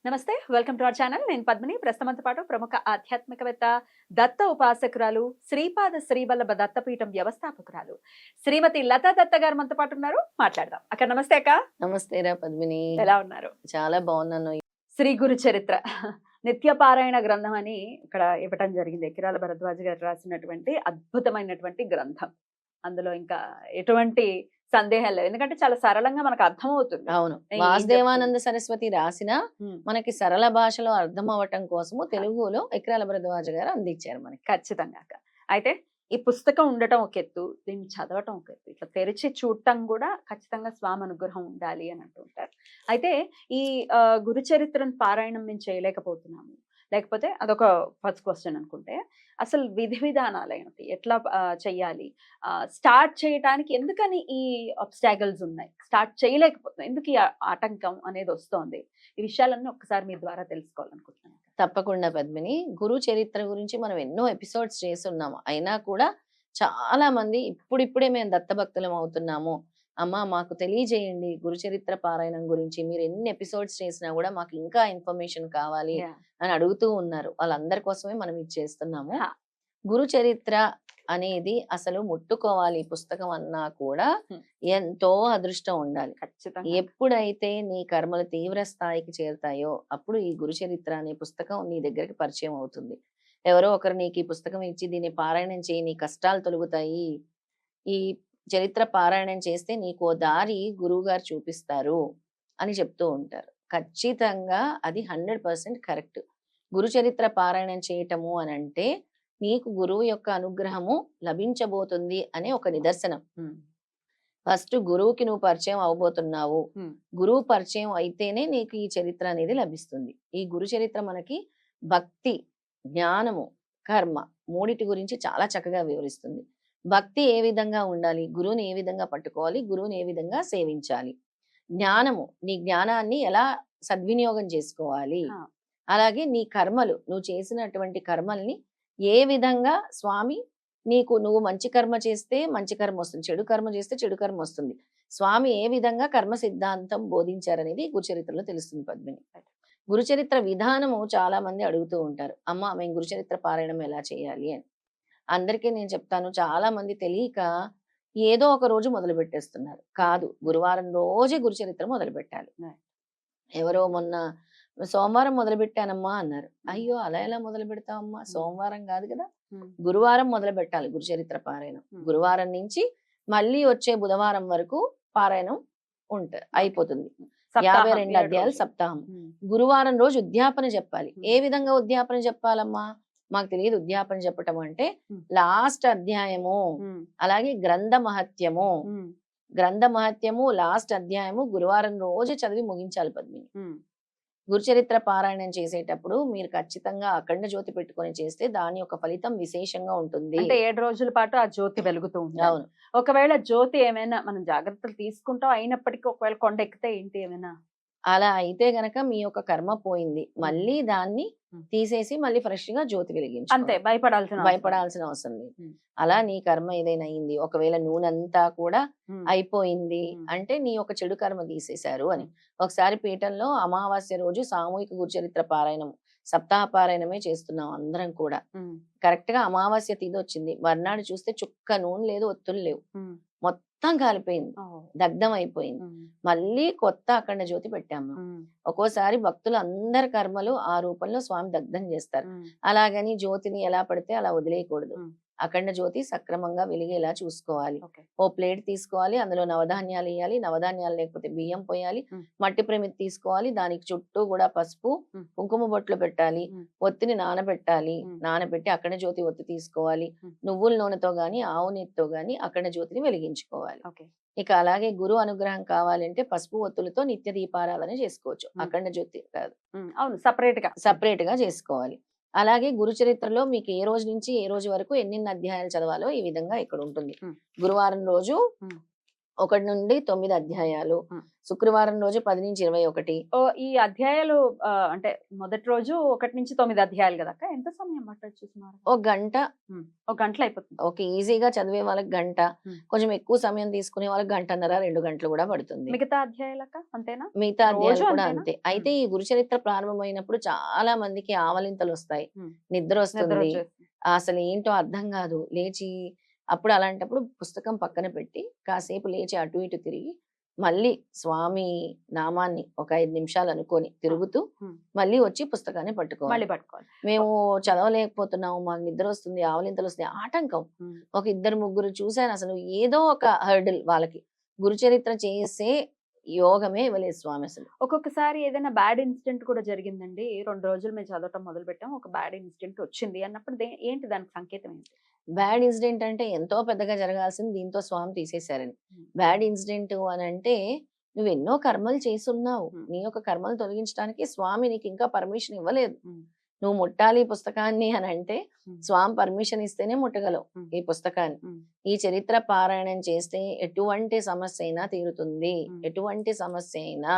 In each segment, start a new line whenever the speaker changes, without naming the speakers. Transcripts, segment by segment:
నమస్తే, welcome to our channel. నేను పద్మిని. ప్రస్తుతంతో పాటు ప్రముఖ ఆధ్యాత్మికవేత్త, దత్త ఉపాసకురాలు, శ్రీపాద శ్రీవల్లభ దత్తపీఠం వ్యవస్థాపకురాలు శ్రీమతి లతా దత్త గారు మనతో పాటు ఉన్నారు. మాట్లాడదాం. అక్క నమస్తే. అక్క
నమస్తే రా పద్మిని,
ఎలా ఉన్నారు?
చాలా బాగున్నాను.
శ్రీ గురు చరిత్ర నిత్యపారాయణ గ్రంథం అని ఇక్కడ ఇవ్వటం జరిగింది. ఎకిరాల భరద్వాజ్ గారు రాసినటువంటి అద్భుతమైనటువంటి గ్రంథం. అందులో ఇంకా ఎటువంటి సందేహం లేదు, ఎందుకంటే చాలా సరళంగా మనకు అర్థం అవుతుంది.
అవును, వాసుదేవానంద సరస్వతి రాసిన మనకి సరళ భాషలో అర్థం అవ్వటం కోసము తెలుగులో ఎకిరాల భరద్వాజ్ గారు అందించారు మనకి.
ఖచ్చితంగా. అయితే ఈ పుస్తకం ఉండటం ఒక ఎత్తు, దీన్ని చదవటం ఒక ఎత్తు, ఇట్లా తెరిచి చూడటం కూడా ఖచ్చితంగా స్వామి అనుగ్రహం ఉండాలి అని అంటుంటారు. అయితే ఈ గురు చరిత్రను పారాయణం మేము చేయలేకపోతున్నాము, లేకపోతే అదొక ఫస్ట్ క్వశ్చన్ అనుకుంటే, అసలు విధి విధానాలు ఏంటి, ఎట్లా చెయ్యాలి, స్టార్ట్ చేయటానికి ఎందుకని ఈ ఆబ్స్టాకల్స్ ఉన్నాయి, స్టార్ట్ చేయలేకపోతున్నాం, ఎందుకు ఈ ఆటంకం అనేది వస్తోంది, ఈ విషయాలన్నీ ఒక్కసారి మీ ద్వారా తెలుసుకోవాలనుకుంటున్నాను.
తప్పకుండా పద్మిని, గురు చరిత్ర గురించి మనం ఎన్నో ఎపిసోడ్స్ చేస్తున్నాము, అయినా కూడా చాలా మంది ఇప్పుడిప్పుడే మేము దత్తభక్తులం అవుతున్నాము, అమ్మ మాకు తెలియజేయండి గురు చరిత్ర పారాయణం గురించి, మీరు ఎన్ని ఎపిసోడ్స్ చేసినా కూడా మాకు ఇంకా ఇన్ఫర్మేషన్ కావాలి అని అడుగుతూ ఉన్నారు. వాళ్ళందరి కోసమే మనం ఇది చేస్తున్నాము. గురు చరిత్ర అనేది అసలు ముట్టుకోవాలి పుస్తకం అన్నా కూడా ఎంతో అదృష్టం ఉండాలి. ఎప్పుడైతే నీ కర్మలు తీవ్ర స్థాయికి చేరుతాయో అప్పుడు ఈ గురు చరిత్ర అనే పుస్తకం నీ దగ్గరికి పరిచయం అవుతుంది. ఎవరో ఒకరు నీకు ఈ పుస్తకం ఇచ్చి దీన్ని పారాయణం చేయి, నీ కష్టాలు తొలగుతాయి, ఈ చరిత్ర పారాయణం చేస్తే నీకు దారి గురువు గారు చూపిస్తారు అని చెప్తూ ఉంటారు. ఖచ్చితంగా అది 100% కరెక్ట్. గురు చరిత్ర పారాయణం చేయటము అని అంటే నీకు గురువు యొక్క అనుగ్రహము లభించబోతుంది అనే ఒక నిదర్శనం. ఫస్ట్ గురువుకి నువ్వు పరిచయం అవబోతున్నావు, గురువు పరిచయం అయితేనే నీకు ఈ చరిత్ర అనేది లభిస్తుంది. ఈ గురు చరిత్ర మనకి భక్తి, జ్ఞానము, కర్మ మూడిటి గురించి చాలా చక్కగా వివరిస్తుంది. భక్తి ఏ విధంగా ఉండాలి, గురువుని ఏ విధంగా పట్టుకోవాలి, గురువుని ఏ విధంగా సేవించాలి, జ్ఞానము నీ జ్ఞానాన్ని ఎలా సద్వినియోగం చేసుకోవాలి, అలాగే నీ కర్మలు, నువ్వు చేసినటువంటి కర్మల్ని ఏ విధంగా స్వామి నీకు, నువ్వు మంచి కర్మ చేస్తే మంచి కర్మ వస్తుంది, చెడు కర్మ చేస్తే చెడు కర్మ వస్తుంది, స్వామి ఏ విధంగా కర్మ సిద్ధాంతం బోధించారనేది గురుచరిత్రలో తెలుస్తుంది పద్మిని. గురుచరిత్ర విధానము చాలా మంది అడుగుతూ ఉంటారు, అమ్మ మేము గురుచరిత్ర పారాయణం ఎలా చేయాలి అని. అందరికీ నేను చెప్తాను, చాలా మంది తెలియక ఏదో ఒక రోజు మొదలు పెట్టేస్తున్నారు. కాదు, గురువారం రోజే గురుచరిత్ర మొదలు పెట్టాలి. ఎవరో మొన్న సోమవారం మొదలు పెట్టానమ్మా అన్నారు. అయ్యో అలా ఎలా మొదలు పెడతావమ్మా, సోమవారం కాదు కదా, గురువారం మొదలు పెట్టాలి గురుచరిత్ర పారాయణం. గురువారం నుంచి మళ్ళీ వచ్చే బుధవారం వరకు పారాయణం అయిపోతుంది. 52 అధ్యాయాలు సప్తాహం. గురువారం రోజు ఉద్యాపన చెప్పాలి. ఏ విధంగా ఉద్యాపన చెప్పాలమ్మా, మాకు తెలియదు ఉద్యాపన చెప్పటం అంటే. లాస్ట్ అధ్యాయము, అలాగే గ్రంథ మహత్యము లాస్ట్ అధ్యాయము గురువారం రోజు చదివి ముగించాలి పద్మిని. గురుచరిత్ర పారాయణం చేసేటప్పుడు మీరు ఖచ్చితంగా అఖండ జ్యోతి పెట్టుకొని చేస్తే దాని యొక్క ఫలితం విశేషంగా ఉంటుంది.
అంటే 7 రోజుల పాటు ఆ జ్యోతి వెలుగుతూ ఉంటుంది.
అవును.
ఒకవేళ జ్యోతి ఏమైనా మనం జాగ్రత్తలు తీసుకుంటాం అయినప్పటికీ ఒకవేళ కొండ ఎక్కితే ఏంటి, ఏమైనా
అలా అయితే గనక మీ యొక్క కర్మ పోయింది, మళ్ళీ దాన్ని తీసేసి మళ్ళీ ఫ్రెష్ గా జ్యోతి వెలిగించు.
అంతే, భయపడాల్సిన
అవసరం లేదు. అలా నీ కర్మ ఏదైనా అయింది, ఒకవేళ నూనెంతా కూడా అయిపోయింది అంటే నీ యొక్క చెడు కర్మ తీసేశారు అని. ఒకసారి పీఠంలో అమావాస్య రోజు సామూహిక గురుచరిత్ర పారాయణం, సప్తాహ పారాయణమే చేస్తున్నాం అందరం కూడా. కరెక్ట్ గా అమావాస్య తిథి వచ్చింది, మర్నాడు చూస్తే చుక్క నూనె లేదు, ఒత్తులు లేవు, మొత్తం కాలిపోయింది, దగ్ధం అయిపోయింది. మళ్ళీ కొత్త అఖండ జ్యోతి పెట్టాము. ఒక్కోసారి భక్తులు అందరి కర్మలు ఆ రూపంలో స్వామి దగ్ధం చేస్తారు. అలాగని జ్యోతిని ఎలా పడితే అలా వదిలేయకూడదు. అఖండ జ్యోతి సక్రమంగా వెలిగేలా చూసుకోవాలి. ఓ ప్లేట్ తీసుకోవాలి, అందులో నవధాన్యాలు వేయాలి, నవధాన్యాలు లేకపోతే బియ్యం పోయాలి, మట్టి ప్రమిది తీసుకోవాలి, దానికి చుట్టూ కూడా పసుపు కుంకుమ బొట్లు పెట్టాలి, ఒత్తిని నానబెట్టాలి, నానబెట్టి అఖండ జ్యోతి ఒత్తి తీసుకోవాలి, నువ్వుల నూనెతో గాని ఆవు నెయ్యితో గాని అఖండ జ్యోతిని వెలిగించుకోవాలి. ఇక అలాగే గురు అనుగ్రహం కావాలంటే పసుపు ఒత్తులతో నిత్య దీపారాధన చేసుకోవచ్చు, అఖండ జ్యోతి కాదు.
అవును, సపరేట్ గా
చేసుకోవాలి. అలాగే గురు చరిత్రలో మీకు ఏ రోజు నుంచి ఏ రోజు వరకు ఎన్ని అధ్యాయాలు చదవాలో ఈ విధంగా ఇక్కడ ఉంటుంది. గురువారం రోజు 1 నుండి 9 అధ్యాయాలు.
ఉమ్.
శుక్రవారం రోజు 10 నుంచి 21.
ఈ అధ్యాయాలు అంటే మొదటి రోజు 1 నుంచి 9 అధ్యాయాలు కదా అక్క, ఎంత సమయం పట్టొచ్చు సుమారు?
ఒక గంట.
ఒక గంటలో అయిపోతుంది.
ఓకే, ఈజీగా చదివే వాళ్ళకి గంట, కొంచెం ఎక్కువ సమయం తీసుకునే వాళ్ళకి 1.5 2 గంటలు కూడా పడుతుంది.
మిగతా అధ్యాయాలక్క అంతేనా?
మిగతా అధ్యాయాలు
రోజు
కూడా
అంతేనా?
అంతే. అయితే ఈ గురుచరిత్ర ప్రారంభమైనప్పుడు చాలా మందికి ఆవలింతలు వస్తాయి, నిద్ర
నిద్ర
వస్తుంది,
వచ్చేస్తుంది.
అసలు ఏంటో అర్థం కాదు. లేచి అప్పుడు అలాంటప్పుడు పుస్తకం పక్కన పెట్టి కాసేపు లేచి అటు ఇటు తిరిగి మళ్ళీ స్వామి నామాన్ని ఒక 5 నిమిషాలు అనుకొని తిరుగుతూ మళ్ళీ వచ్చి పుస్తకాన్ని పట్టుకోవాలి.
మళ్ళీ పట్టుకోవాలి.
మేము చదవలేకపోతున్నాము, మాకు నిద్ర వస్తుంది, ఆవలింతలు వస్తున్నాయి, ఆటంకం. ఒక 2 3 చూశాను, అసలు ఏదో ఒక హర్డిల్ వాళ్ళకి. గురుచరిత్ర చేసే యోగమే ఇవ్వలేదు స్వామి అసలు.
ఒక్కొక్కసారి ఏదైనా బ్యాడ్ ఇన్సిడెంట్ కూడా జరిగిందండి, 2 రోజులు మేము చదవటం మొదలు పెట్టాం, ఒక బ్యాడ్ ఇన్సిడెంట్ వచ్చింది అన్నప్పుడు ఏంటి దానికి సంకేతం ఏంటి?
బ్యాడ్ ఇన్సిడెంట్ అంటే ఎంతో పెద్దగా జరగాల్సింది దీంతో స్వామి తీసేశారని. బ్యాడ్ ఇన్సిడెంట్ అని అంటే నువ్వు ఎన్నో కర్మలు చేసున్నావు, నీ యొక్క కర్మలు తొలగించడానికి స్వామి నీకు ఇంకా పర్మిషన్ ఇవ్వలేదు. నువ్వు ముట్టాలి పుస్తకాన్ని అని అంటే స్వామి పర్మిషన్ ఇస్తేనే ముట్టగలవు ఈ పుస్తకాన్ని. ఈ చరిత్ర పారాయణం చేస్తే ఎటువంటి సమస్య అయినా తీరుతుంది, ఎటువంటి సమస్య అయినా.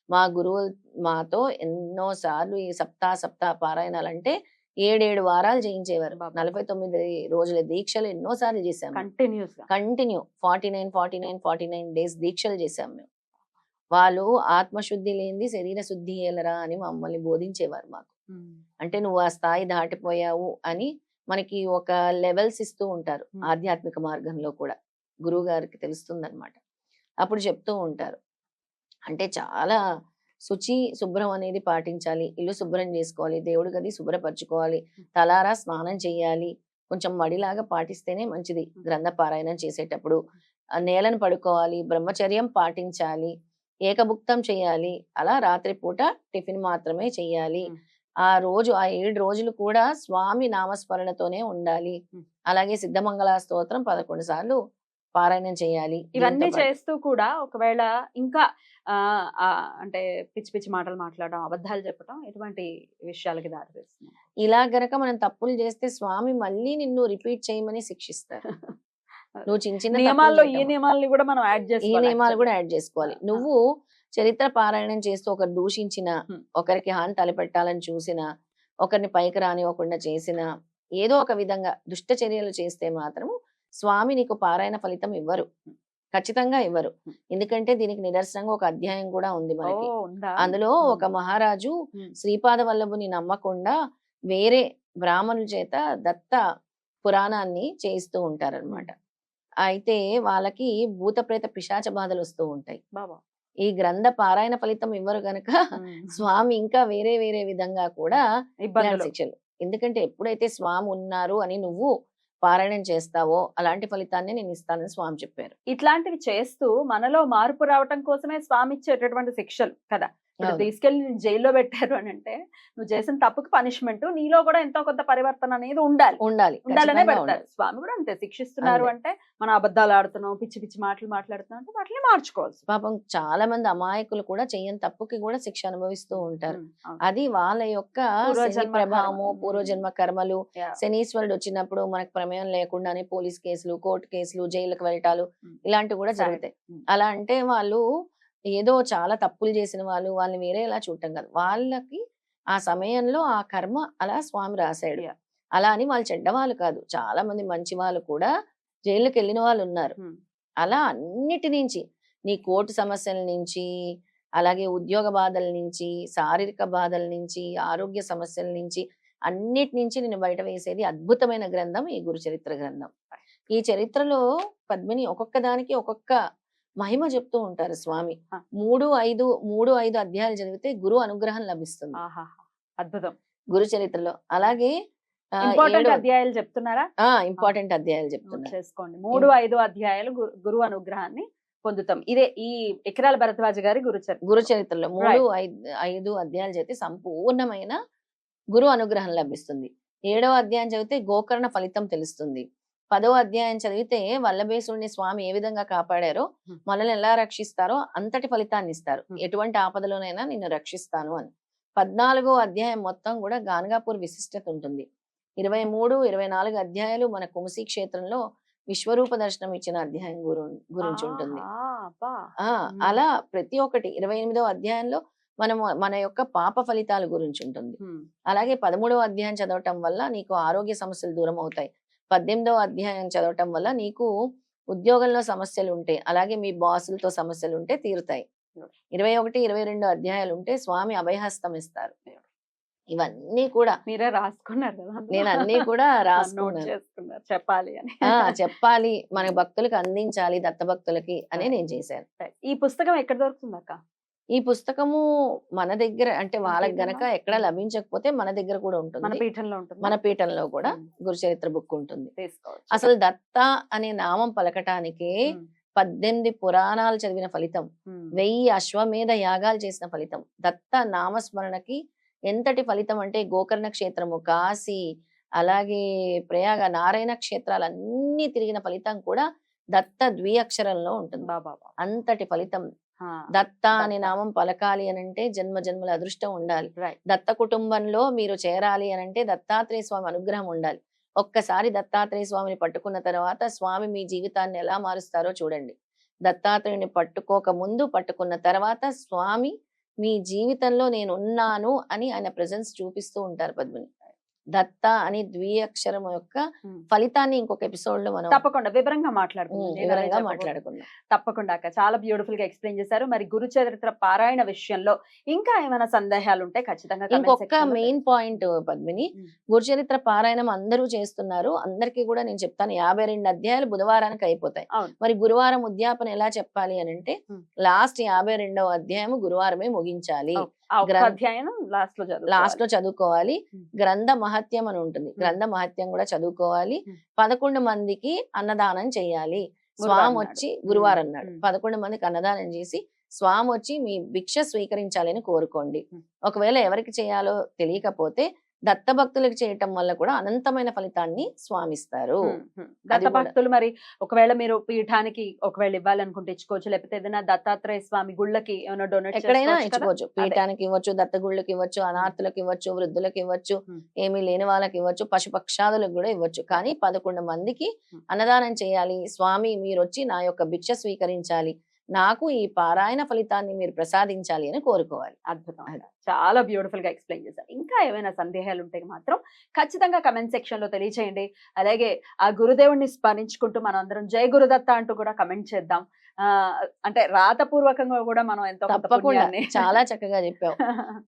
మా గురువు మాతో ఎన్నో సార్లు ఈ సప్తా పారాయణాలంటే 7 వారాలు చేయించేవారు. 49 రోజుల దీక్షలు ఎన్నో సార్లు చేశాము. కంటిన్యూ 49 డేస్ దీక్షలు చేశాము మేము. వాళ్ళు ఆత్మశుద్ధి లేనిది శరీర శుద్ధి ఏలరా అని మమ్మల్ని బోధించేవారు మాకు. అంటే నువ్వు ఆ స్థాయి దాటిపోయావు అని మనకి ఒక లెవెల్స్ ఇస్తూ ఉంటారు ఆధ్యాత్మిక మార్గంలో కూడా. గురువు గారికి తెలుస్తుందన్నమాట. అప్పుడు చెప్తూ ఉంటారు, అంటే చాలా శుభ్రం అనేది పాటించాలి, ఇల్లు శుభ్రం చేసుకోవాలి, దేవుడి గది శుభ్రపరచుకోవాలి, తలారా స్నానం చేయాలి, కొంచెం మడిలాగా పాటిస్తేనే మంచిది గ్రంథ పారాయణం చేసేటప్పుడు. నేలను పడుకోవాలి, బ్రహ్మచర్యం పాటించాలి, ఏకభుక్తం చేయాలి, అలా రాత్రిపూట టిఫిన్ మాత్రమే చేయాలి, ఆ 7 రోజులు కూడా స్వామి నామస్మరణతోనే ఉండాలి, అలాగే సిద్ధమంగళ స్తోత్రం 11 సార్లు పారాయణం చేయాలి.
ఇవన్నీ చేస్తూ కూడా ఒకవేళ ఇంకా అంటే పిచ్చి పిచ్చి మాటలు మాట్లాడడం, అబద్ధాలు చెప్పడం, ఎటువంటి విషయాలకి దారితీస్తుంది?
ఇలా గనక మనం తప్పులు చేస్తే స్వామి మళ్ళీ నిన్ను రిపీట్ చేయమని శిక్షిస్తారు. నువ్వు చిన్న
నియమాల్లో ఈ నియమాలని కూడా మనం యాడ్
ఈ నియమాలు కూడా యాడ్ చేసుకోవాలి. నువ్వు చరిత్ర పారాయణం చేస్తూ ఒకరు దూషించిన, ఒకరికి హాని తలపెట్టాలని చూసిన, ఒకరిని పైకి రానివ్వకుండా చేసిన, ఏదో ఒక విధంగా దుష్ట చర్యలు చేస్తే మాత్రం స్వామి నీకు పారాయణ ఫలితం ఇవ్వరు, ఖచ్చితంగా ఇవ్వరు. ఎందుకంటే దీనికి నిదర్శనంగా ఒక అధ్యాయం కూడా ఉంది మనకి. అందులో ఒక మహారాజు శ్రీపాద వల్లభుని నమ్మకుండా వేరే బ్రాహ్మణుల చేత దత్త పురాణాన్ని చేయిస్తూ ఉంటారన్నమాట. అయితే వాళ్ళకి భూత ప్రేత పిశాచ బాధలు వస్తూ ఉంటాయి. ఈ గ్రంథ పారాయణ ఫలితం ఇవ్వరు గనక స్వామి ఇంకా వేరే వేరే విధంగా కూడా శిక్షలు. ఎందుకంటే ఎప్పుడైతే స్వామి ఉన్నారు అని నువ్వు పారాయణం చేస్తావో అలాంటి ఫలితాన్ని నేను ఇస్తానని స్వామి చెప్పారు.
ఇట్లాంటివి చేస్తూ మనలో మార్పు రావటం కోసమే స్వామి ఇచ్చేటటువంటి శిక్షలు కదా. ఇప్పుడు తీసుకెళ్లి జైల్లో పెట్టారు అని అంటే నువ్వు చేసిన తప్పుకి పనిష్మెంట్, నీలో కూడా ఎంతో కొంత పరివర్తన అనేది ఉండాలనే పెడతారు. స్వామి కూడా అంతే, శిక్షిస్తున్నారు అంటే మన అబద్ధాలు ఆడుతున్నాం, పిచ్చి పిచ్చి మాటలు మాట్లాడుతున్నాం అంటే వాటిని మార్చుకోవాలి.
పాపం చాలా మంది అమాయకులు కూడా చెయ్యని తప్పుకి కూడా శిక్ష అనుభవిస్తూ ఉంటారు. అది వాళ్ళ యొక్క ప్రభావము, పూర్వజన్మ కర్మలు. శనీశ్వరుడు వచ్చినప్పుడు మనకు ప్రమేయం లేకుండానే పోలీస్ కేసులు, కోర్టు కేసులు, జైలుకు వెళ్ళటాలు ఇలాంటివి కూడా జరుగుతాయి. అలా అంటే వాళ్ళు ఏదో చాలా తప్పులు చేసిన వాళ్ళని వేరే ఎలా చూడటం కాదు, వాళ్ళకి ఆ సమయంలో ఆ కర్మ అలా స్వామి రాశాడు. అలా అని వాళ్ళు చెడ్డవాళ్ళు కాదు, చాలా మంది మంచి వాళ్ళు కూడా జైలుకి వెళ్ళిన వాళ్ళు ఉన్నారు. అలా అన్నిటి నుంచి, నీ కోర్టు సమస్యల నుంచి, అలాగే ఉద్యోగ బాధల నుంచి, శారీరక బాధల నుంచి, ఆరోగ్య సమస్యల నుంచి, అన్నిటి నుంచి నేను బయట వేసేది అద్భుతమైన గ్రంథం ఈ గురు చరిత్ర గ్రంథం. ఈ చరిత్రలో పద్మిని ఒక్కొక్క దానికి ఒక్కొక్క మహిమ చెప్తూ ఉంటారు స్వామి. 3-5 అధ్యాయాలు చదివితే గురు అనుగ్రహం లభిస్తుంది.
అద్భుతం
గురు చరిత్రలో. అలాగే
ఇంపార్టెంట్ అధ్యాయాలు చెప్తున్నారా?
ఇంపార్టెంట్ అధ్యాయాలు చెప్తున్నారు,
చేసుకోండి. 3-5 అధ్యాయాలు గురు అనుగ్రహాన్ని పొందుతాం. ఇదే ఈ ఎకరాల భరద్వాజ గారి గురు చరిత్రలో
3-5 అధ్యాయాలు చదివితే సంపూర్ణమైన గురు అనుగ్రహం లభిస్తుంది. 7వ అధ్యాయం చదివితే గోకర్ణ ఫలితం తెలుస్తుంది. 10వ అధ్యాయం చదివితే వల్లభేశ్వరుని స్వామి ఏ విధంగా కాపాడారో, మనల్ని ఎలా రక్షిస్తారో అంతటి ఫలితాన్ని ఇస్తారు. ఎటువంటి ఆపదలోనైనా నిన్ను రక్షిస్తాను అని. 14వ అధ్యాయం మొత్తం కూడా గానగాపూర్ విశిష్టత ఉంటుంది. 23-24 అధ్యాయాలు మన కుమసి క్షేత్రంలో విశ్వరూప దర్శనం ఇచ్చిన అధ్యాయం గురించి ఉంటుంది.
ఆహా, అబ్బా.
అలా ప్రతి ఒక్కటి 28వ అధ్యాయంలో మనము మన యొక్క పాప ఫలితాల గురించి ఉంటుంది. అలాగే 13వ అధ్యాయం చదవటం వల్ల నీకు ఆరోగ్య సమస్యలు దూరం అవుతాయి. 18వ అధ్యాయం చదవటం వల్ల నీకు ఉద్యోగంలో సమస్యలు ఉంటే, అలాగే మీ బాసులతో సమస్యలు ఉంటే తీరుతాయి. 21, 22 అధ్యాయాలు ఉంటే స్వామి అభయహస్తం ఇస్తారు. ఇవన్నీ కూడా
మీరే రాసుకున్నారు కదా,
నేను అన్ని కూడా
నోట్
రాసుకున్నాను.
చేసుకున్నారు చెప్పాలి అని.
చెప్పాలి మన భక్తులకు అందించాలి, దత్త భక్తులకి అని నేను చేశాను.
ఈ పుస్తకం ఎక్కడ దొరుకుతుంది అక్క?
ఈ పుస్తకము మన దగ్గర అంటే
మన
వాళ్ళకి
పీఠంలో?
గనక ఎక్కడ లభించకపోతే మన దగ్గర కూడా
మన
ఉంటుంది.
పీఠంలో ఉంటుంది,
మన పీఠంలో కూడా
ఉమ్.
గురు చరిత్ర బుక్ ఉంటుంది.
తీసుకోవచ్చు.
అసలు దత్త అనే నామం పలకటానికి
ఉమ్,
18 పురాణాలు చదివిన ఫలితం,
ఉమ్.
1000 అశ్వమేధ యాగాలు చేసిన ఫలితం, దత్త నామస్మరణకి ఎంతటి ఫలితం అంటే గోకర్ణ క్షేత్రము, కాశీ, అలాగే ప్రయాగ, నారాయణ క్షేత్రాలన్నీ తిరిగిన ఫలితం కూడా దత్త ద్విఅక్షరంలో ఉంటుంది.
బా, బా, బా.
అంతటి ఫలితం.
ఆ,
దత్త అనే
దత్త.
నామం పలకాలి అనంటే జన్మ జన్మల అదృష్టం ఉండాలి.
Right.
దత్త కుటుంబంలో మీరు చేరాలి అనంటే దత్తాత్రేయ స్వామి అనుగ్రహం ఉండాలి. ఒక్కసారి దత్తాత్రేయ స్వామిని పట్టుకున్న తర్వాత స్వామి మీ జీవితాన్ని ఎలా మారుస్తారో చూడండి. దత్తాత్రేయుని పట్టుకోక ముందు, పట్టుకున్న తర్వాత స్వామి మీ జీవితంలో నేను ఉన్నాను అని ఆయన ప్రెజెన్స్ చూపిస్తూ ఉంటారు పద్మిని. దత్త అని ద్విఅక్షరం యొక్క
ఉమ్.
ఫలితాన్ని ఇంకొక ఎపిసోడ్ లో మనం
తప్పకుండా వివరంగా మాట్లాడుకుందాం. నేను అదే
వివరంగా
చెప్పబోతున్నా.
మాట్లాడుకుందాం.
తప్పకుండా అక్క, చాలా బ్యూటిఫుల్ గా ఎక్స్ప్లెయిన్ చేశారు. మరి గురు చరిత్ర పారాయణ విషయంలో ఇంకా ఏమైనా సందేహాలు ఉంటే ఖచ్చితంగా comment
ఇంకొక
section లో
మెయిన్ పాయింట్ పద్మిని,
ఉమ్.
గురుచరిత్ర పారాయణం అందరూ చేస్తున్నారు. అందరికీ కూడా నేను చెప్తాను 52 అధ్యాయాలు బుధవారానికి అయిపోతాయి.
అవును.
మరి గురువారం ఉద్యాపన ఎలా చెప్పాలి అని అంటే
ఉమ్.
లాస్ట్ 52వ అధ్యాయం గురువారమే ముగించాలి.
ఆ ఒక్క
గ్రంథ-
అధ్యాయం లాస్ట్ లో
లాస్ట్ లో చదువుకోవాలి.
ఉమ్.
గ్రంథ మహత్యం అని ఉంటుంది, గ్రంథ మహత్యం కూడా చదువుకోవాలి.
ఉమ్.
11 మందికి అన్నదానం చేయాలి.
గురువారం
స్వామి
నాడు.
వచ్చి గురువారం
ఉమ్.
నాడు
ఉమ్.
11 మందికి అన్నదానం చేసి స్వామి వచ్చి మీ భిక్ష స్వీకరించాలని కోరుకోండి.
ఉమ్.
ఒకవేళ ఎవరికి చేయాలో తెలియకపోతే దత్త భక్తులకు చేయటం వల్ల కూడా అనంతమైన ఫలితాన్ని స్వామిస్తారు.
దత్త
కూడా.
భక్తులు మరి ఒకవేళ మీరు పీఠానికి ఒకవేళ ఇవ్వాలనుకుంటే ఇచ్చుకోవచ్చు, లేకపోతే ఏదైనా దత్తాత్రేయ స్వామి గుళ్ళకి ఏమైనా డొనేట్
ఎక్కడైనా ఇచ్చుకోవచ్చు. పీఠానికి ఇవ్వచ్చు, దత్తగుళ్ళకి ఇవ్వచ్చు, అనాథులకు ఇవ్వచ్చు, వృద్ధులకు ఇవ్వచ్చు,
ఉమ్.
ఏమీ లేని వాళ్ళకి ఇవ్వచ్చు, పశుపక్షాదులకు కూడా ఇవ్వచ్చు. కానీ 11 మందికి
ఉమ్.
అన్నదానం చేయాలి. స్వామి మీరు వచ్చి నా యొక్క భిక్ష స్వీకరించాలి, నాకు ఈ పారాయణ ఫలితాన్ని మీరు ప్రసాదించాలి అని కోరుకోవాలి.
అద్భుతం అక్క. చాలా బ్యూటిఫుల్ గా ఎక్స్ప్లెయిన్ చేశారు. ఇంకా ఏమైనా సందేహాలు ఉంటే మాత్రం ఖచ్చితంగా కమెంట్ సెక్షన్ లో తెలియచేయండి. అలాగే ఆ గురుదేవుడిని స్మరించుకుంటూ మనం అందరం జై గురుదత్త అంటూ కూడా కమెంట్ చేద్దాం. అంటే రాతపూర్వకంగా కూడా మనం ఎంతో కొంత
తప్పకుండా
పుణ్యాన్ని
చాలా చక్కగా చెప్పావు.